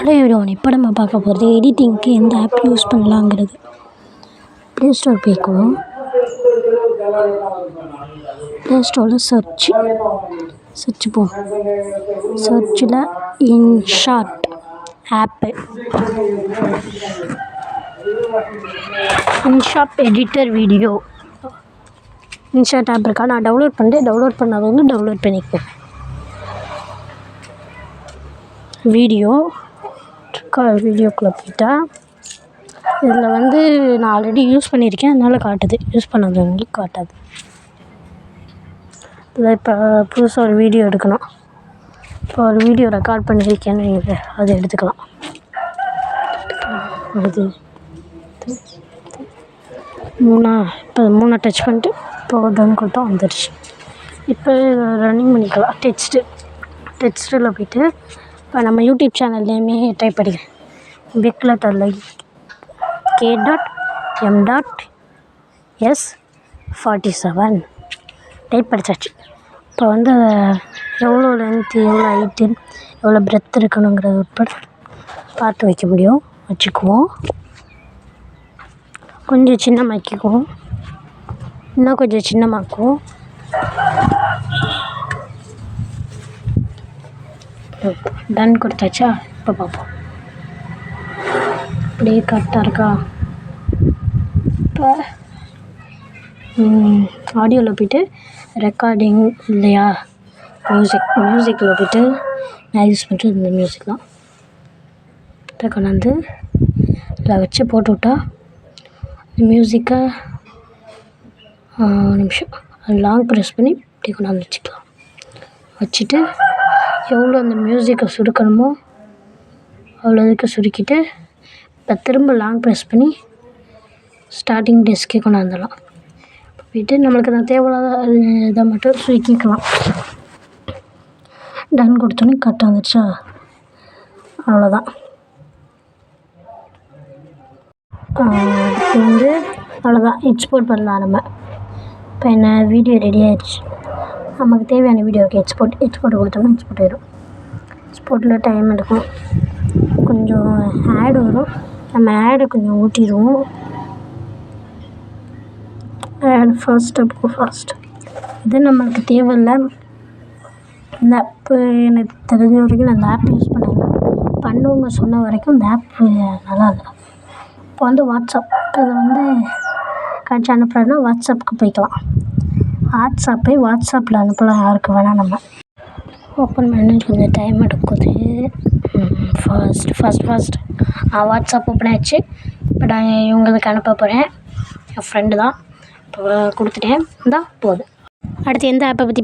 Hello everyone, இப்போ நம்ம பார்க்க போகிறது எடிட்டிங்க்கு எந்த ஆப் யூஸ் பண்ணலாங்கிறது. ப்ளே ஸ்டோர் போய்க்குவோம். ப்ளே ஸ்டோரில் சர்ச் போம். சர்ச்சில் InShot app, InShot editor video InShot app இருக்கா? நான் டவுன்லோட் பண்ணாதவங்க டவுன்லோட் பண்ணிக்குவேன். வீடியோக்குள்ளே போயிட்டால் இதில் நான் ஆல்ரெடி யூஸ் பண்ணியிருக்கேன், அதனால் காட்டுது. யூஸ் பண்ணாதவங்களுக்கு காட்டாது. இதில் இப்போ புதுசாக ஒரு வீடியோ எடுக்கணும். இப்போ ஒரு வீடியோ ரெக்கார்ட் பண்ணியிருக்கேன்னு அதை எடுத்துக்கலாம். அது இப்போ மூணை டச் பண்ணிட்டு இப்போ டன் கொடுத்தா வந்துடுச்சு. இப்போ ரன்னிங் பண்ணிக்கலாம். டெக்ஸ்ட்டில் போய்ட்டு இப்போ நம்ம யூடியூப் சேனல் நேமே டைப் பண்ணிக்கிறேன். பிக் லெட்டரில் K.M.S47 டைப் படித்தாச்சு. இப்போ எவ்வளோ லென்த்து, எவ்வளோ ஹைட்டு, எவ்வளோ பிரெத் இருக்கணுங்கிறது உட்பட பார்த்து வைக்க முடியும். வச்சுக்குவோம். கொஞ்சம் சின்னமாக்கிக்குவோம். இன்னும் கொஞ்சம் சின்னமாக்குவோம். டன் கொடுத்தாச்சா? இப்போ பார்ப்போம் அப்படியே கரெக்டாக இருக்கா. இப்போ ஆடியோவில் போய்ட்டு ரெக்கார்டிங் இல்லையா, மியூசிக்கில் போய்ட்டு நான் யூஸ் பண்ணுறது இந்த மியூசிக் தான். இதை கொண்டாந்து இதில் வச்சு போட்டு விட்டா மியூசிக்கை நிமிஷம் லாங் ப்ரெஸ் பண்ணி இப்படி கொண்டாந்து வச்சுக்கலாம். வச்சுட்டு எவ்வளோ அந்த மியூசிக்கை சுருக்கணுமோ அவ்வளோ இதுக்கு சுருக்கிட்டு இப்போ திரும்ப லாங் ப்ரெஸ் பண்ணி ஸ்டார்டிங் டெஸ்க்கே கொண்டாந்துடலாம். போய்ட்டு நம்மளுக்கு நான் தேவையில்லாத இதை மட்டும் சுருக்கிக்கலாம். டன் கொடுத்தோன்னே கரெக்டாக வந்துடுச்சா? அவ்வளோதான். அடுத்து அவ்வளோதான், எக்ஸ்போர்ட் பண்ணலாம் நம்ம. இப்போ என்ன வீடியோ ரெடி ஆகிடுச்சு. நமக்கு தேவையான வீடியோவுக்கு எக்ஸ்போர்ட் கொடுத்தோம்னா எக்ஸ்போர்ட் ஆகிடும். எக்ஸ்போர்ட்டில் டைம் எடுக்கும், கொஞ்சம் ஆடு வரும். நம்ம ஆடை கொஞ்சம் ஊட்டிடுவோம். Add fast. இது நம்மளுக்கு தேவையில்லை. இந்த ஆப்பு எனக்கு தெரிஞ்ச வரைக்கும் நான் இந்த ஆப் யூஸ் பண்ணவங்க சொன்ன வரைக்கும் இந்த ஆப்பு நல்லா இல்லை. இப்போ வாட்ஸ்அப் இதை காட்சி அனுப்புகிறதுனா வாட்ஸ்அப்புக்கு போய்க்கலாம். வாட்ஸ்அப்பில் அனுப்பலாம் யாருக்கு வேணால். நம்ம ஓப்பன் பண்ணி கொஞ்சம் டைம் எடுக்குது. ஃபாஸ்ட் வாட்ஸ்அப் ஓப்பன் ஆகிடுச்சு. இப்போ நான் இவங்களுக்கு அனுப்ப போகிறேன். என் ஃப்ரெண்டு தான். இப்போ கொடுத்துட்டேன். போதும். அடுத்து எந்த ஆப்பை பற்றி